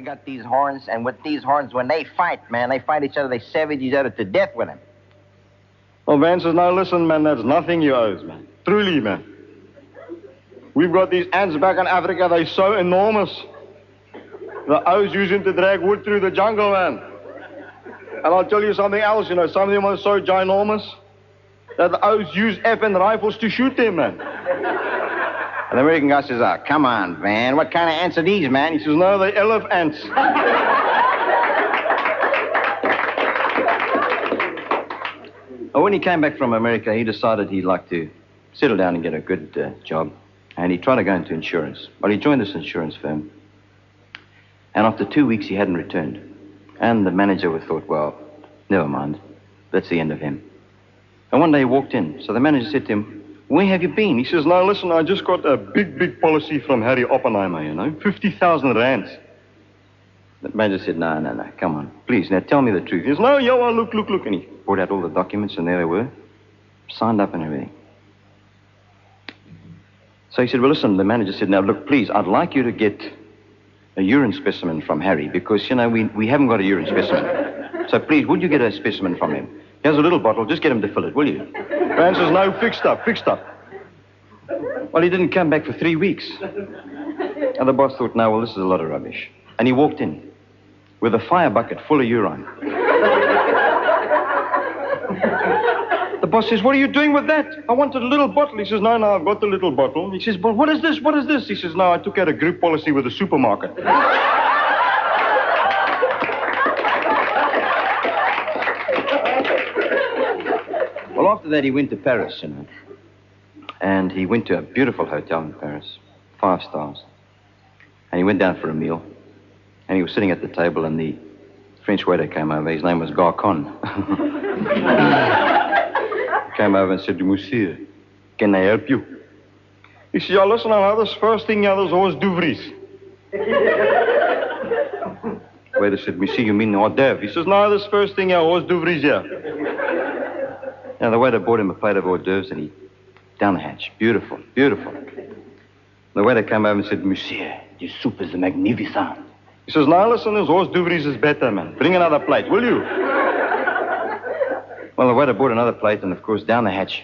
got these horns, and with these horns, when they fight, man, they fight each other, they savage each other to death with them. Well, Van says, now listen, man, that's nothing you owes, man. Truly, man. We've got these ants back in Africa, they're so enormous. The O's use them to drag wood through the jungle, man. And I'll tell you something else, you know, some of them are so ginormous that the O's use FN rifles to shoot them, man. And the American guy says, come on, Van, what kind of ants are these, man? He says, no, they're elephants. When he came back from America, he decided he'd like to settle down and get a good job. And he tried to go into insurance. Well, he joined this insurance firm. And after 2 weeks, he hadn't returned. And the manager thought, well, never mind. That's the end of him. And one day he walked in. So the manager said to him, where have you been? He says, no, listen, I just got a big policy from Harry Oppenheimer, you know, 50,000 rands. The manager said, no, come on. Please, now tell me the truth. He says, no, yo, look. And he brought out all the documents, and there they were, signed up and everything. So he said, well, listen, the manager said, now, look, please, I'd like you to get a urine specimen from Harry, because, you know, we haven't got a urine specimen. So please, would you get a specimen from him? Here's a little bottle, just get him to fill it, will you? Van says, no, fixed up. Well, he didn't come back for 3 weeks. And the boss thought, no, well, this is a lot of rubbish. And he walked in with a fire bucket full of urine. The boss says, what are you doing with that? I wanted a little bottle. He says, no, I've got the little bottle. He says, but what is this? He says, no, I took out a group policy with the supermarket. Well, after that, he went to Paris, you know. And he went to a beautiful hotel in Paris, 5 stars. And he went down for a meal. And he was sitting at the table, and the French waiter came over. His name was Garcon. Came over and said, monsieur, can I help you? He said, yeah, listen, I know this first thing, there's hors d'oeuvres. Waiter said, monsieur, you mean hors d'oeuvre? He says, no, this first thing, hors d'oeuvres, yeah. Now, the waiter brought him a plate of hors d'oeuvres, and he, down the hatch. Beautiful. The waiter came over and said, monsieur, this soup is magnificent. He says, now, listen, this hors d'oeuvres is better, man. Bring another plate, will you? Well, the waiter brought another plate, and, of course, down the hatch.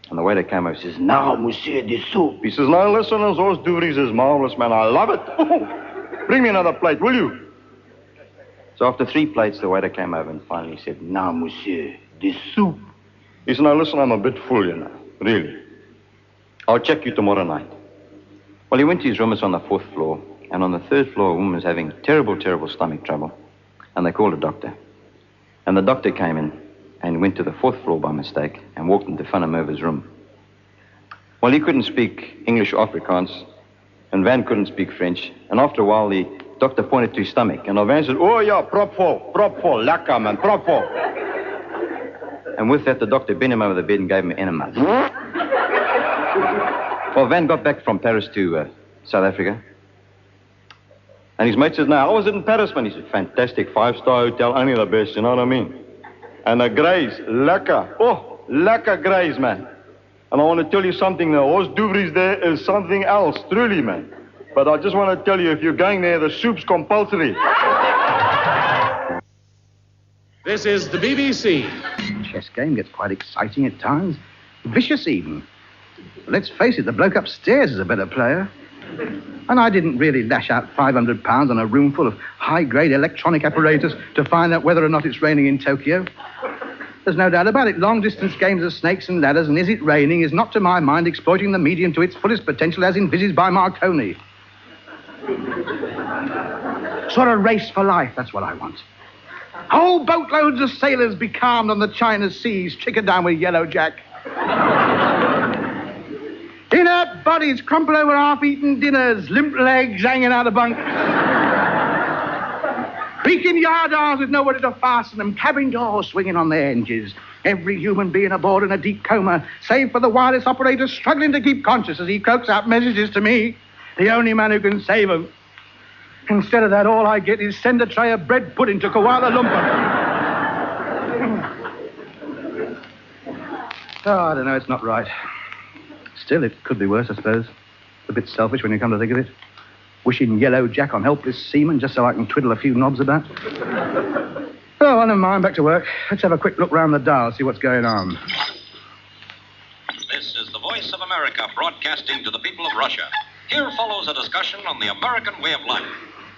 And the waiter came over and says, now, monsieur, this soup. He says, now, listen, this hors d'oeuvres is marvelous, man. I love it. Bring me another plate, will you? So after 3 plates, the waiter came over and finally said, now, monsieur, this soup. He said, now, listen, I'm a bit full, you know. Really. I'll check you tomorrow night. Well, he went to his room. It's on the 4th floor. And on the 3rd floor, a woman was having terrible stomach trouble. And they called a doctor. And the doctor came in and went to the 4th floor by mistake and walked into Van Merwe's room. Well, he couldn't speak English or Afrikaans, and Van couldn't speak French. And after a while, the doctor pointed to his stomach. And Van said, oh, yeah, propvol, lekker, man, propvol. And with that, the doctor bent him over the bed and gave him enemas. Well, Van got back from Paris to South Africa. And his mate says, now, how was it in Paris, man? He said, fantastic, 5-star hotel, only the best, you know what I mean? And the greys, lekker. Oh, lekker greys, man. And I want to tell you something, the hors d'oeuvres there is something else, truly, man. But I just want to tell you, if you're going there, the soup's compulsory. This is the BBC. Chess game gets quite exciting at times. Vicious even. Let's face it, the bloke upstairs is a better player. And I didn't really lash out £500 on a room full of high-grade electronic apparatus to find out whether or not it's raining in Tokyo. There's no doubt about it. Long-distance games of snakes and ladders and is it raining is not, to my mind, exploiting the medium to its fullest potential as envisaged by Marconi. Sort of race for life, that's what I want. Whole boatloads of sailors becalmed on the China seas, chickened down with Yellow Jack. Inert bodies crumpled over half-eaten dinners, limp legs hanging out of bunk. Beacon yard arms with nowhere to fasten them, cabin doors swinging on their hinges. Every human being aboard in a deep coma, save for the wireless operator struggling to keep conscious as he croaks out messages to me, the only man who can save them. Instead of that, all I get is send a tray of bread pudding to Kuala Lumpur. Oh, I don't know, it's not right. Still, it could be worse, I suppose. A bit selfish when you come to think of it. wishing Yellow Jack on helpless seamen just so I can twiddle a few knobs about. Oh, well, never mind. Back to work. Let's have a quick look round the dial, see what's going on. This is the Voice of America broadcasting to the people of Russia. Here follows a discussion on the American way of life.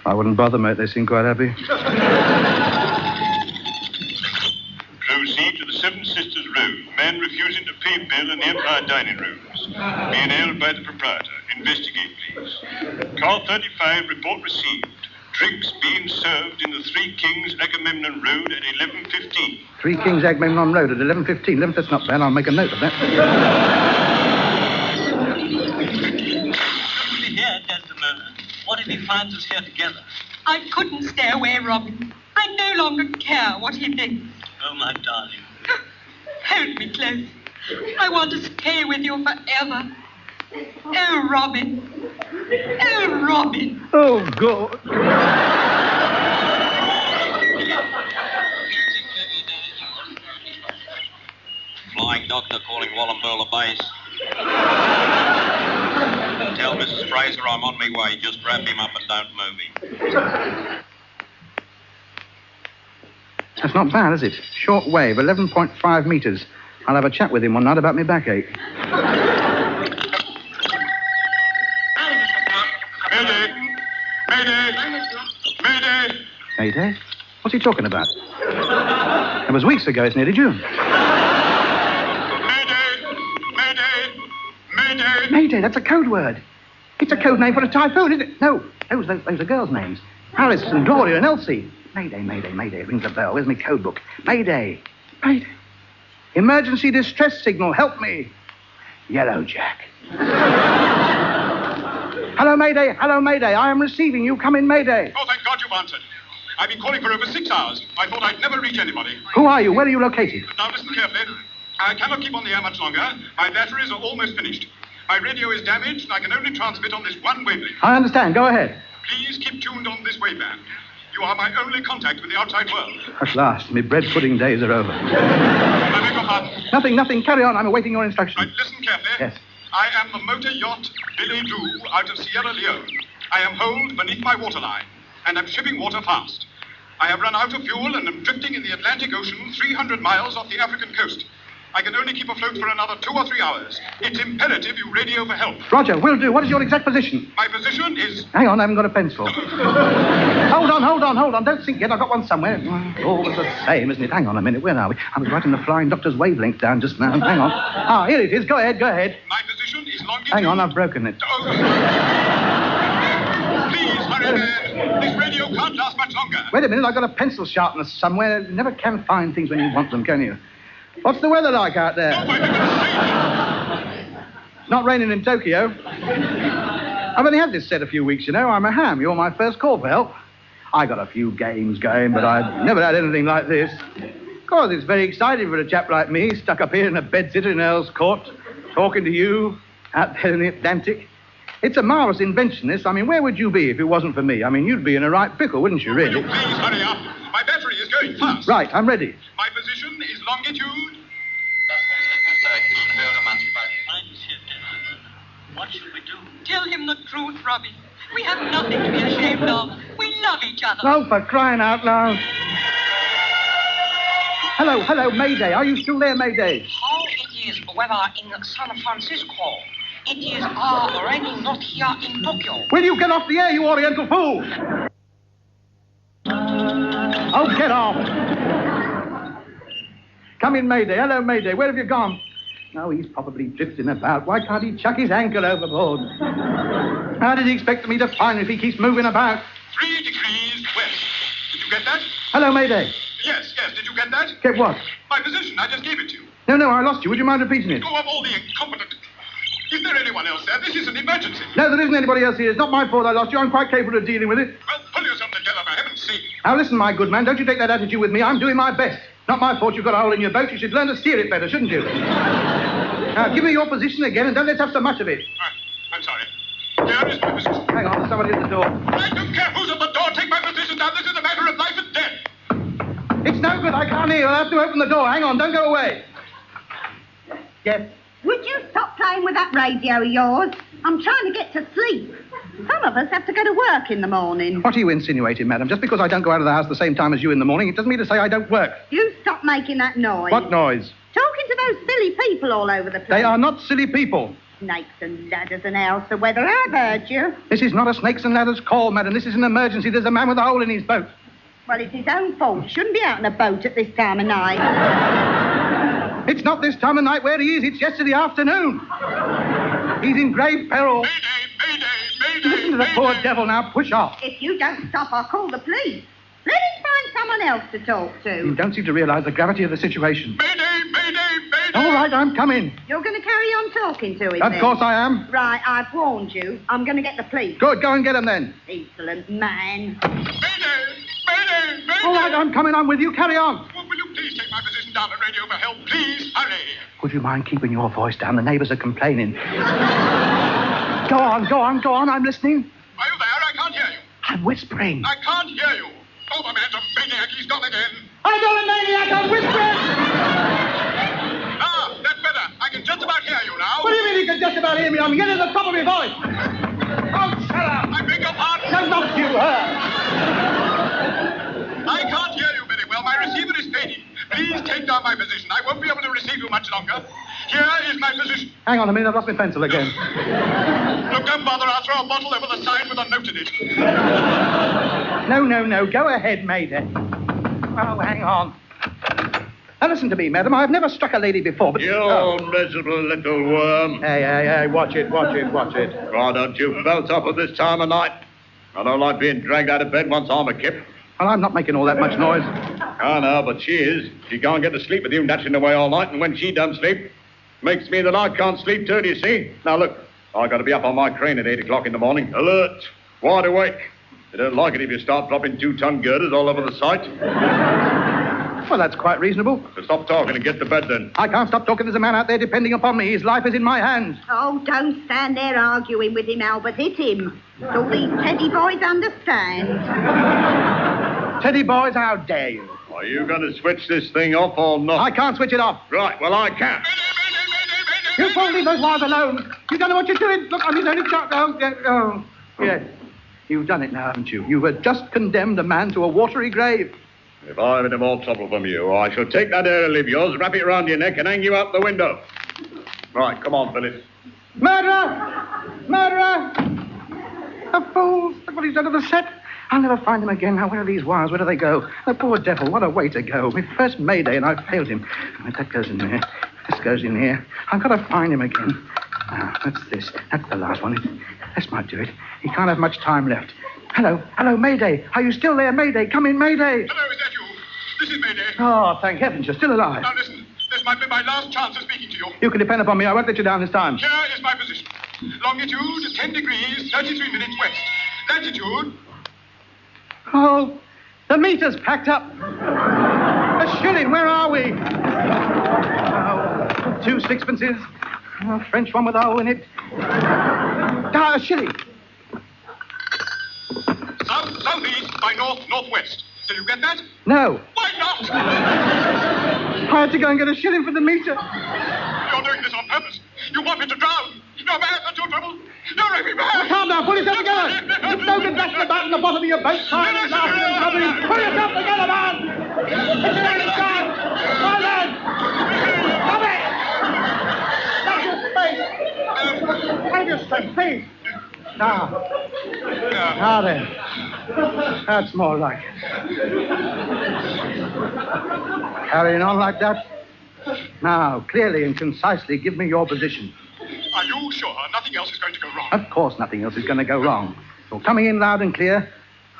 I wouldn't bother, mate. They seem quite happy. Proceed to the Seven Sisters Road. Man refusing to pay bill in the Empire dining rooms. Being held by the proprietor. Investigate, please. Car 35, report received. Drinks being served in the Three Kings Agamemnon Road at 11:15. Three Kings Agamemnon Road at 11:15. That's not bad. I'll make a note of that. Here, gentlemen. What if he finds us here together? I couldn't stay away, Robin. I no longer care what he thinks. Oh, my darling. Hold me close. I want to stay with you forever. Oh, Robin. Oh, Robin. Oh, God. Flying doctor calling Wallumbilla base. Tell Mrs. Fraser I'm on my way. Just wrap him up and don't move him. That's not bad, is it? Short wave, 11.5 metres. I'll have a chat with him one night about my backache. Mayday! Mayday! Mayday! Mayday? What's he talking about? It was weeks ago. It's nearly June. Mayday! Mayday! Mayday! Mayday, that's a code word. It's a code name for a typhoon, isn't it? No, those are girls' names. Alice and Gloria and Elsie. Mayday, Mayday, Mayday. It rings a bell. Where's my code book? Mayday. Mayday. Emergency distress signal. Help me. Yellow Jack. Hello, Mayday. Hello, Mayday. I am receiving you. Come in, Mayday. Oh, thank God you've answered. I've been calling for over 6 hours. I thought I'd never reach anybody. Who are you? Where are you located? Now listen carefully. I cannot keep on the air much longer. My batteries are almost finished. My radio is damaged, and I can only transmit on this one wavelength. I understand. Go ahead. Please keep tuned on this waveband. You are my only contact with the outside world. At last, my bread pudding days are over. I beg your pardon. Nothing. Carry on. I'm awaiting your instructions. Right, listen carefully. Yes. I am the motor yacht Billy Drew out of Sierra Leone. I am holed beneath my waterline, and am shipping water fast. I have run out of fuel and am drifting in the Atlantic Ocean 300 miles off the African coast. I can only keep afloat for another 2 or 3 hours. It's imperative you radio for help. Roger, will do. What is your exact position? My position is... Hang on, I haven't got a pencil. Hold on. Don't think yet. I've got one somewhere. All the same, isn't it? Hang on a minute. Where are we? I was writing the Flying Doctor's wavelength down just now. Hang on. Ah, here it is. Go ahead. My position is longitude... Hang on, I've broken it. Oh. Please, hurry, man. This radio can't last much longer. Wait a minute. I've got a pencil sharpener somewhere. You never can find things when you want them, can you? What's the weather like out there? Oh, for heaven's sake. It's not raining in Tokyo. I've only had this set a few weeks, you know. I'm a ham. You're my first call for help. I got a few games going, but I've never had anything like this. Of course, it's very exciting for a chap like me, stuck up here in a bedsitter in Earl's Court, talking to you out there in the Atlantic. It's a marvellous invention, this. I mean, where would you be if it wasn't for me? I mean, you'd be in a right pickle, wouldn't you, really? Will you please hurry up? My battery is going fast. Right, I'm ready. My position is longitude... What should we do? Tell him the truth, Robin. We have nothing to be ashamed of. We love each other. Oh, for crying out loud. Hello, Mayday. Are you still there, Mayday? How it is weather in San Francisco? It is raining not here in Tokyo. Will you get off the air, you Oriental fool? Oh, get off. Come in, Mayday. Hello, Mayday. Where have you gone? No, he's probably drifting about. Why can't he chuck his anchor overboard? How does he expect me to find him if he keeps moving about? 3 degrees west. Did you get that? Hello, Mayday. Yes. Did you get that? Get what? My position. I just gave it to you. No, I lost you. Would you mind repeating it? Go of all the incompetent... Is there anyone else there? This is an emergency. No, there isn't anybody else here. It's not my fault I lost you. I'm quite capable of dealing with it. Well, pull yourself together, for heaven's sake. Now, listen, my good man. Don't you take that attitude with me. I'm doing my best. Not my fault you've got a hole in your boat. You should learn to steer it better, shouldn't you? Now, give me your position again and don't let's have so much of it. I'm sorry. Here is my position. Hang on, there's somebody at the door. I don't care who's at the door. Take my position down. This is a matter of life and death. It's no good. I can't hear. I'll have to open the door. Hang on. Don't go away. Yes. Would you stop playing with that radio of yours? I'm trying to get to sleep. Some of us have to go to work in the morning. What are you insinuating, madam? Just because I don't go out of the house the same time as you in the morning, it doesn't mean to say I don't work. You stop making that noise. What noise? Talking to those silly people all over the place. They are not silly people. Snakes and ladders and else the weather. I've heard you. This is not a snakes and ladders call, madam. This is an emergency. There's a man with a hole in his boat. Well, it's his own fault. He shouldn't be out in a boat at this time of night. It's not this time of night where he is. It's yesterday afternoon. He's in grave peril. Listen to the poor devil now. Push off. If you don't stop, I'll call the police. Let him find someone else to talk to. You don't seem to realise the gravity of the situation. All right, I'm coming. You're going to carry on talking to him, Of course I am. Right, I've warned you. I'm going to get the police. Good, go and get them then. Insolent man. All right, I'm coming on with you. Carry on. Will you please take my position down and radio for help? Please, hurry. Would you mind keeping your voice down? The neighbours are complaining. Go on. I'm listening. Are you there? I can't hear you. I'm whispering. I can't hear you. Oh, the man's a maniac. He's gone again. I'm not a maniac. I'm whispering. Ah, that's better. I can just about hear you now. What do you mean you can just about hear me? I'm getting the top of my voice. Oh, shut up. I beg your pardon. No, not you, her. I can't hear you very well. My receiver is fading. Please take down my position. I won't be able to receive you much longer. Here is my position. Hang on a minute. I've lost my pencil again. Look, don't bother. I'll throw a bottle over the side with a note in it. No. Go ahead, Mayday. Oh, hang on. Now, listen to me, madam. I've never struck a lady before, but... You miserable little worm. Hey, watch it. Why don't you belt up at this time of night? I don't like being dragged out of bed once I'm a kip. Well, I'm not making all that much noise. I know, but she is. She can't get to sleep with you nattering away all night, and when she doesn't sleep, makes me that I can't sleep too, do you see? Now, look, I've got to be up on my crane at 8 o'clock in the morning. Alert. Wide awake. They don't like it if you start dropping 2-ton girders all over the site. Well, that's quite reasonable. So stop talking and get to bed, then. I can't stop talking. There's a man out there depending upon me. His life is in my hands. Oh, don't stand there arguing with him, Albert. Hit him. All these teddy boys understand. Teddy boys, how dare you? Are you going to switch this thing off or not? I can't switch it off. Right, well, I can. You won't leave those wires alone. You don't know what you're doing. Look, I'm his only child. Oh. Yes. You've done it now, haven't you? You have just condemned a man to a watery grave. If I have any more trouble from you, I shall take that air of yours, wrap it round your neck, and hang you out the window. Right, come on, Phyllis. Murderer! The fools! Look what he's done to the set. I'll never find him again. Now, where are these wires? Where do they go? The poor devil, what a way to go. My first Mayday, and I failed him. Right, that goes in there. This goes in here. I've got to find him again. Ah, that's this. That's the last one. This might do it. He can't have much time left. Hello, Mayday. Are you still there, Mayday? Come in, Mayday. Hello, is that you? This is Mayday. Oh, thank heavens, you're still alive. Now, listen. This might be my last chance of speaking to you. You can depend upon me. I won't let you down this time. Here is my position. Longitude, 10 degrees, 33 minutes west. Latitude... Oh, the meter's packed up. A shilling, where are we? Oh, 2 sixpences. A French one with a hole in it. A shilling. Southeast by northwest. Did you get that? No. Why not? I had to go and get a shilling for the meter. You're doing this on purpose. You want me to drown. You're mad. That's your trouble. You're making me mad. Calm down. Pull yourself together. You've no good dashing about in the bottom of your boat. Pull yourself together, man. It's an only chance. My lad. Stop it. Hold your strength, please. Now then. That's more like it. Carrying on like that. Now, clearly and concisely, give me your position. Are you sure nothing else is going to go wrong? Of course nothing else is going to go wrong. You're coming in loud and clear.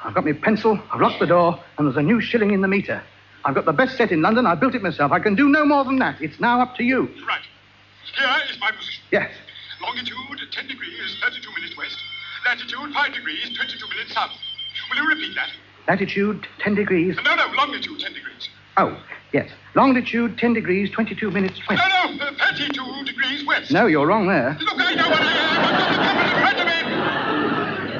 I've got my pencil, I've locked the door, and there's a new shilling in the meter. I've got the best set in London, I built it myself. I can do no more than that. It's now up to you. Right. Here is my position. Yes. Longitude, 10 degrees, 32 minutes west. Latitude, 5 degrees, 22 minutes south. Will you repeat that? Latitude, 10 degrees. No, longitude, 10 degrees. Oh, yes. Longitude, 10 degrees, 22 minutes west. No, 32 degrees west. No, you're wrong there. Look, I know what I am. I've got the compass in front of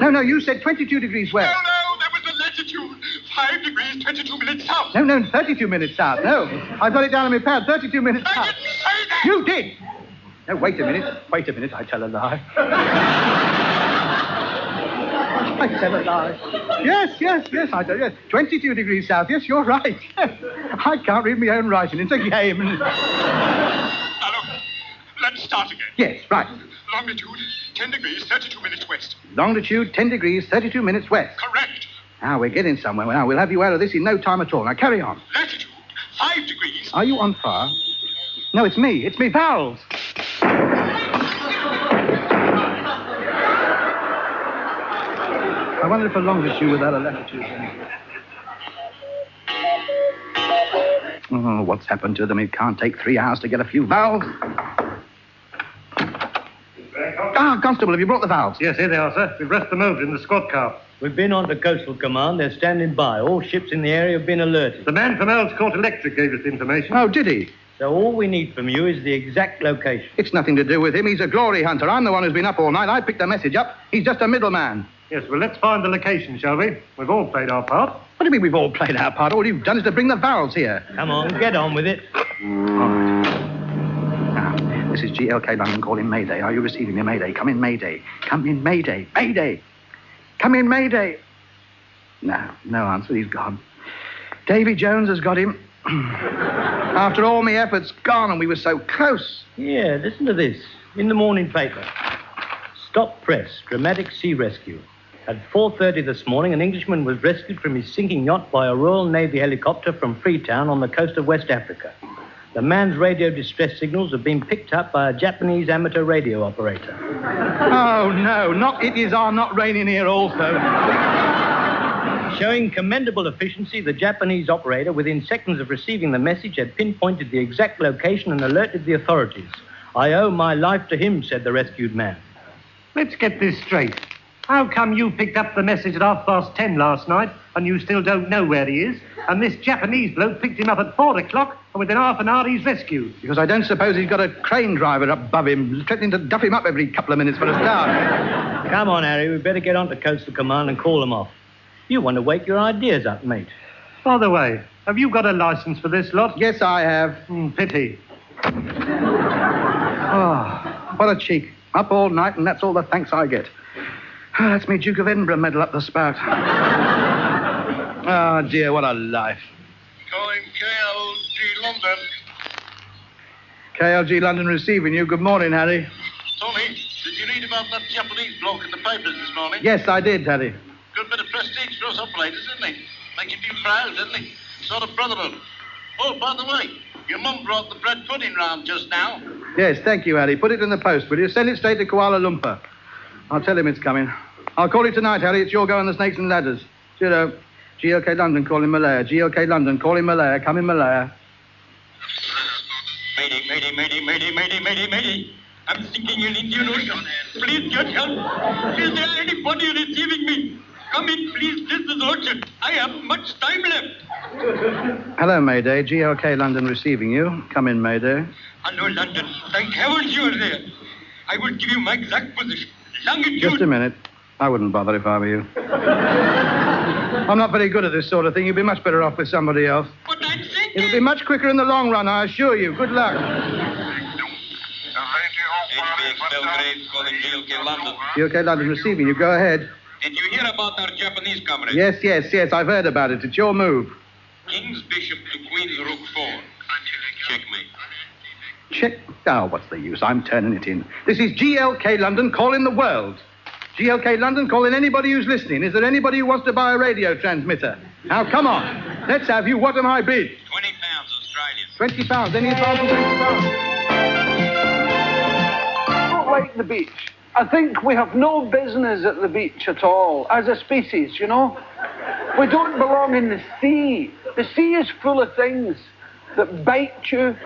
me. No, you said 22 degrees west. No, that was the latitude. 5 degrees, 22 minutes south. No, 32 minutes south. No, I've got it down on my pad. 32 minutes south. I didn't say that. You did. No, wait a minute. I tell a lie. I tell a lie. Yes, I do, yes. 22 degrees south, yes, you're right. I can't read my own writing, it's a game. Now, look, let's start again. Yes, right. Longitude, 10 degrees, 32 minutes west. Longitude, 10 degrees, 32 minutes west. Correct. Now, we're getting somewhere. Now, we'll have you out of this in no time at all. Now, carry on. Latitude, 5 degrees. Are you on fire? No, it's me. It's me valves. I wonder if a longitude without a latitude. Oh, what's happened to them? It can't take 3 hours to get a few valves. Ah, Constable, have you brought the valves? Yes, here they are, sir. We've rested them over in the squad car. We've been on to Coastal Command. They're standing by. All ships in the area have been alerted. The man from Earl's Court Electric gave us the information. Oh, did he? So all we need from you is the exact location. It's nothing to do with him. He's a glory hunter. I'm the one who's been up all night. I picked the message up. He's just a middleman. Yes, well, let's find the location, shall we? We've all played our part. What do you mean we've all played our part? All you've done is to bring the valves here. Come on, get on with it. All right. Now, this is GLK London calling Mayday. Are you receiving me, Mayday? Come in, Mayday. Come in, Mayday. Mayday. Come in, Mayday. No answer. He's gone. Davy Jones has got him. After all my efforts, gone, and we were so close. Yeah, listen to this. In the morning paper. Stop press. Dramatic sea rescue. At 4:30 this morning, an Englishman was rescued from his sinking yacht by a Royal Navy helicopter from Freetown on the coast of West Africa. The man's radio distress signals have been picked up by a Japanese amateur radio operator. Oh, no, it is not raining here also. Showing commendable efficiency, the Japanese operator, within seconds of receiving the message, had pinpointed the exact location and alerted the authorities. I owe my life to him, said the rescued man. Let's get this straight. How come you picked up the message at 10:30 last night and you still don't know where he is? And this Japanese bloke picked him up at 4 o'clock and within half an hour he's rescued. Because I don't suppose he's got a crane driver above him, threatening to duff him up every couple of minutes for a start. Come on, Harry, we'd better get on to Coastal Command and call them off. You want to wake your ideas up, mate. By the way, have you got a license for this lot? Yes, I have. Pity. Oh, what a cheek. Up all night, and that's all the thanks I get. That's me Duke of Edinburgh medal up the spout. Oh, dear, what a life. Calling KLG London. KLG London receiving you. Good morning, Harry. Tony, did you read about that Japanese bloke in the papers this morning? Yes, I did, Harry. Good bit of prestige for us operators, isn't he? Make you feel proud, doesn't he? Sort of brotherhood. Oh, by the way, your mum brought the bread pudding round just now. Yes, thank you, Harry. Put it in the post, will you? Send it straight to Kuala Lumpur. I'll tell him it's coming. I'll call you tonight, Harry. It's your go on the Snakes and Ladders. Cheerio. GLK London calling Malaya. GLK London calling Malaya. Come in, Malaya. Mayday. I'm sinking in Indian Ocean. Please get help. Is there anybody receiving me? Come in, please. This is urgent. I have much time left. Hello, Mayday. GLK London receiving you. Come in, Mayday. Hello, London. Thank heavens you are there. I will give you my exact position. Longitude. Just a minute. I wouldn't bother if I were you. I'm not very good at this sort of thing. You'd be much better off with somebody else. But I'm sinking. It'll be much quicker in the long run, I assure you. Good luck. HBX Belgrade calling GLK London. GLK London receiving you. Go ahead. Did you hear about our Japanese comrade? Yes. I've heard about it. It's your move. King's Bishop to Queen's Rook 4. Checkmate. Check. Oh, what's the use? I'm turning it in. This is GLK London calling the world. GLK London calling anybody who's listening. Is there anybody who wants to buy a radio transmitter? Now, come on. Let's have you. What am I bid? £20 Australian. £20. Any advance on £20? I don't like the beach. I think we have no business at the beach at all, as a species, you know? We don't belong in the sea. The sea is full of things that bite you,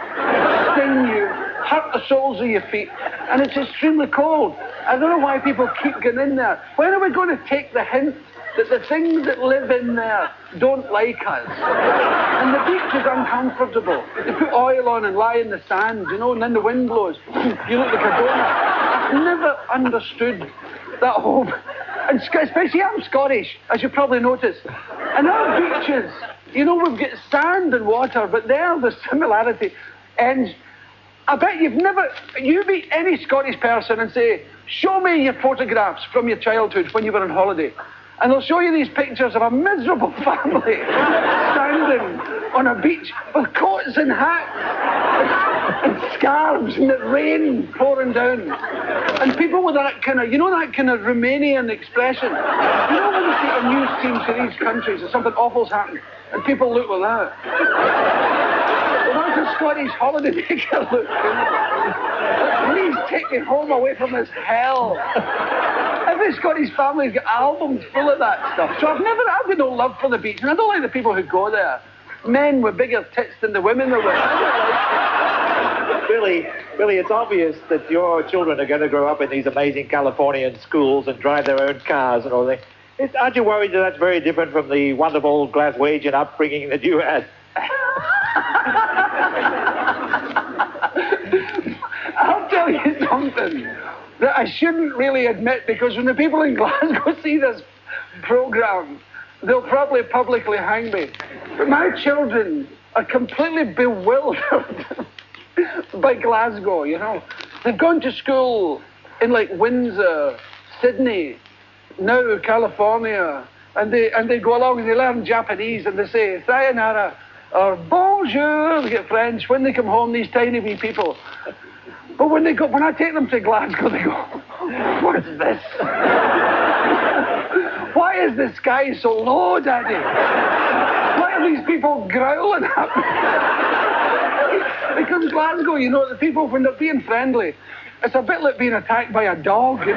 sting you, hurt the soles of your feet, and it's extremely cold. I don't know why people keep getting in there. When are we going to take the hint that the things that live in there don't like us? And the beach is uncomfortable. They put oil on and lie in the sand, you know, and then the wind blows. You look like a donut. I've never understood that whole... And especially I'm Scottish, as you probably noticed. And our beaches, you know, we've got sand and water, but there the similarity ends. I bet you meet any Scottish person and say, show me your photographs from your childhood when you were on holiday. And they'll show you these pictures of a miserable family standing on a beach with coats and hats and scarves and the rain pouring down. And people with that kind of, that kind of Romanian expression. You know when you see a news team to these countries and something awful's happened and people look like that? Well, that's a Scottish holidaymaker look. Please take me home away from this hell. Every Scottish family's got albums full of that stuff. So I've got no love for the beach, and I don't like the people who go there. Men with bigger tits than the women are with. Billy, it's obvious that your children are going to grow up in these amazing Californian schools and drive their own cars and all that. Aren't you worried that that's very different from the wonderful Glaswegian upbringing that you had? I'll tell you something that I shouldn't really admit, because when the people in Glasgow see this programme, they'll probably publicly hang me. But my children are completely bewildered by Glasgow, They've gone to school in, like, Windsor, Sydney, now California, and they go along and they learn Japanese and they say sayonara or bonjour, they get French. When they come home, these tiny wee people. But when I take them to Glasgow, they go, what's this? Why is the sky so low, Daddy? Why are these people growling at me? Because Glasgow, the people, when they're being friendly, it's a bit like being attacked by a dog. Hello,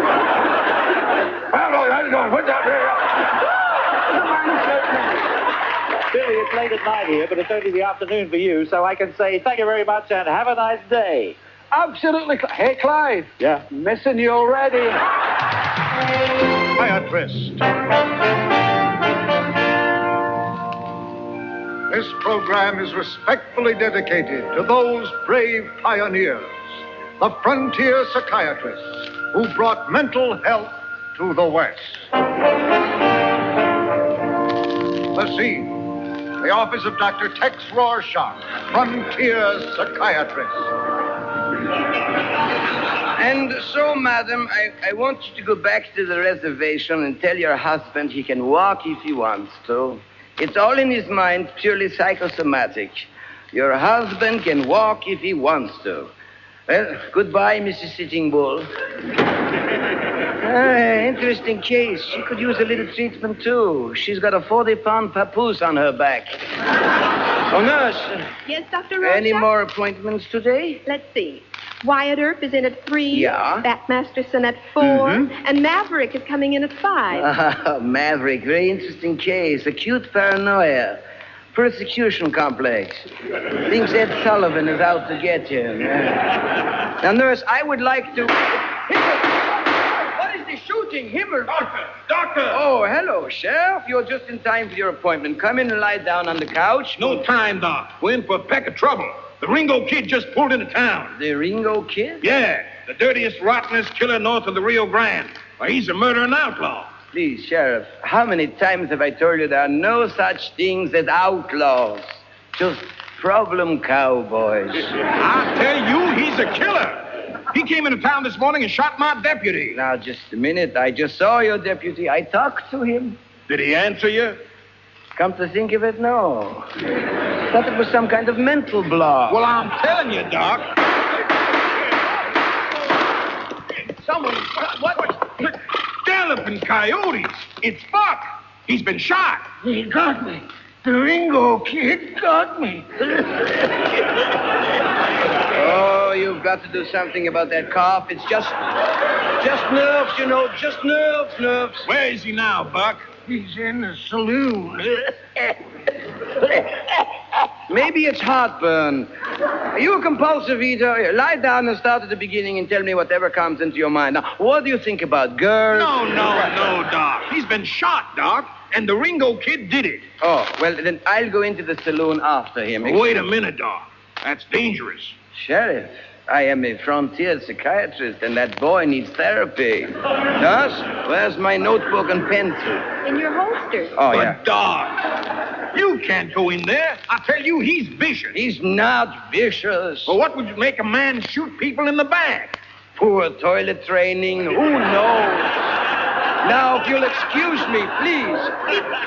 how's it going? What's up here? Billy, it's late at night here, but it's only the afternoon for you, so I can say thank you very much and have a nice day. Absolutely. Hey, Clive. Yeah? Missing you already. Psychiatrist. This program is respectfully dedicated to those brave pioneers, the frontier psychiatrists who brought mental health to the West. The scene, the office of Dr. Tex Rorschach, frontier psychiatrist. And so, madam, I want you to go back to the reservation and tell your husband he can walk if he wants to. It's all in his mind, purely psychosomatic. Your husband can walk if he wants to. Well, goodbye, Mrs. Sitting Bull. Interesting case. She could use a little treatment, too. She's got a 40-pound papoose on her back. Oh, nurse. Yes, Dr. Rorschach? Any more appointments today? Let's see. Wyatt Earp is in at 3. Yeah. Bat Masterson at 4. And Maverick is coming in at 5. Maverick, very interesting case. Acute paranoia. Persecution complex. Thinks Ed Sullivan is out to get him. Now, nurse, I would like to... What is the shooting? Himmel! Doctor! Oh, hello, Sheriff. You're just in time for your appointment. Come in and lie down on the couch. No time, Doc. We're in for a peck of trouble. The Ringo Kid just pulled into town. The Ringo Kid? Yeah, the dirtiest, rottenest killer north of the Rio Grande. Why, he's a murdering outlaw. Please, Sheriff, how many times have I told you there are no such things as outlaws? Just problem cowboys. I tell you, he's a killer. He came into town this morning and shot my deputy. Now, just a minute. I just saw your deputy. I talked to him. Did he answer you? Come to think of it, no. Thought it was some kind of mental block. Well, I'm telling you, Doc. Someone... What? Galloping coyotes. It's Buck. He's been shot. He got me. The Ringo Kid got me. Oh, you've got to do something about that cough. It's just nerves, just nerves. Where is he now, Buck? He's in the saloon. Maybe it's heartburn. Are you a compulsive eater? Here, lie down and start at the beginning and tell me whatever comes into your mind. Now, what do you think about girls? No, Doc. He's been shot, Doc, and the Ringo Kid did it. Oh, well, then I'll go into the saloon after him. Wait a minute, Doc. That's dangerous. Sheriff, I am a frontier psychiatrist, and that boy needs therapy. Nurse, where's my notebook and pencil? In your holster. Oh, but yeah. Doc, you can't go in there. I tell you, he's vicious. He's not vicious. Well, what would make a man shoot people in the back? Poor toilet training. Who knows? Now, if you'll excuse me, please.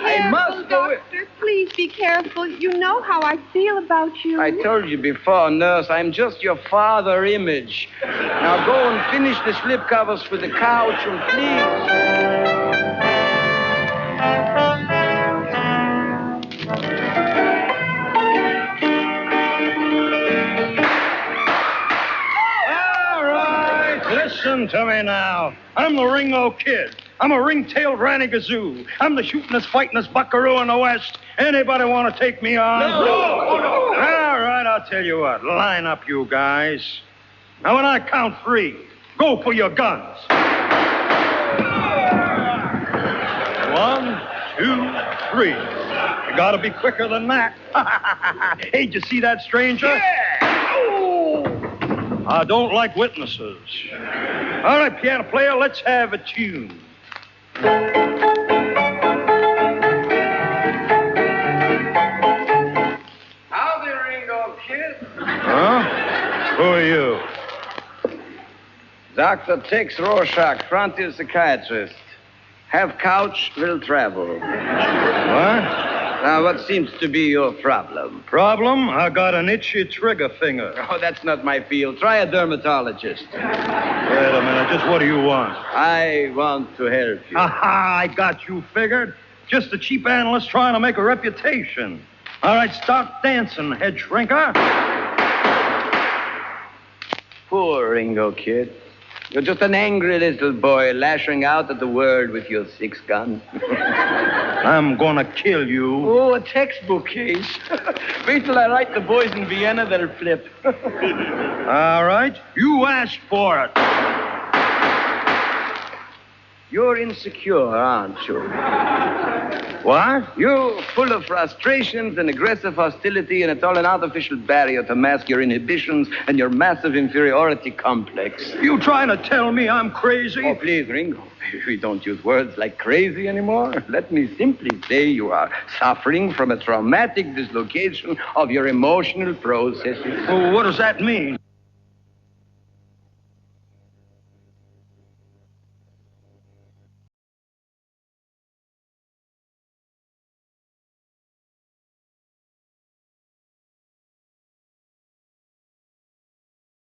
I must go. Doctor, please be careful. You know how I feel about you. I told you before, nurse, I'm just your father image. Now go and finish the slipcovers for the couch, and please. Listen to me now. I'm the Ringo Kid. I'm a ring-tailed Ranny Gazoo. I'm the shootingest, fightingest buckaroo in the West. Anybody want to take me on? No. All right, I'll tell you what. Line up, you guys. Now, when I count 3, go for your guns. 1, 2, 3. You gotta be quicker than that. Hey, did you see that stranger? Yeah! Oh! I don't like witnesses. All right, piano player, let's have a tune. Howdy, Ringo Kid. Huh? Who are you? Dr. Tex Rorschach, frontier psychiatrist. Have couch, will travel. What? Now, what seems to be your problem? Problem? I got an itchy trigger finger. Oh, that's not my field. Try a dermatologist. Wait a minute. Just what do you want? I want to help you. Aha, I got you figured. Just a cheap analyst trying to make a reputation. All right, start dancing, head shrinker. Poor Ringo Kid. You're just an angry little boy lashing out at the world with your 6-gun. I'm gonna kill you. Oh, a textbook case. Wait till I write the boys in Vienna, they'll flip. All right, you asked for it. You're insecure, aren't you? What? You're full of frustrations and aggressive hostility, and it's all an artificial barrier to mask your inhibitions and your massive inferiority complex. You trying to tell me I'm crazy? Oh, please, Ringo. We don't use words like crazy anymore. Let me simply say you are suffering from a traumatic dislocation of your emotional processes. Oh, what does that mean?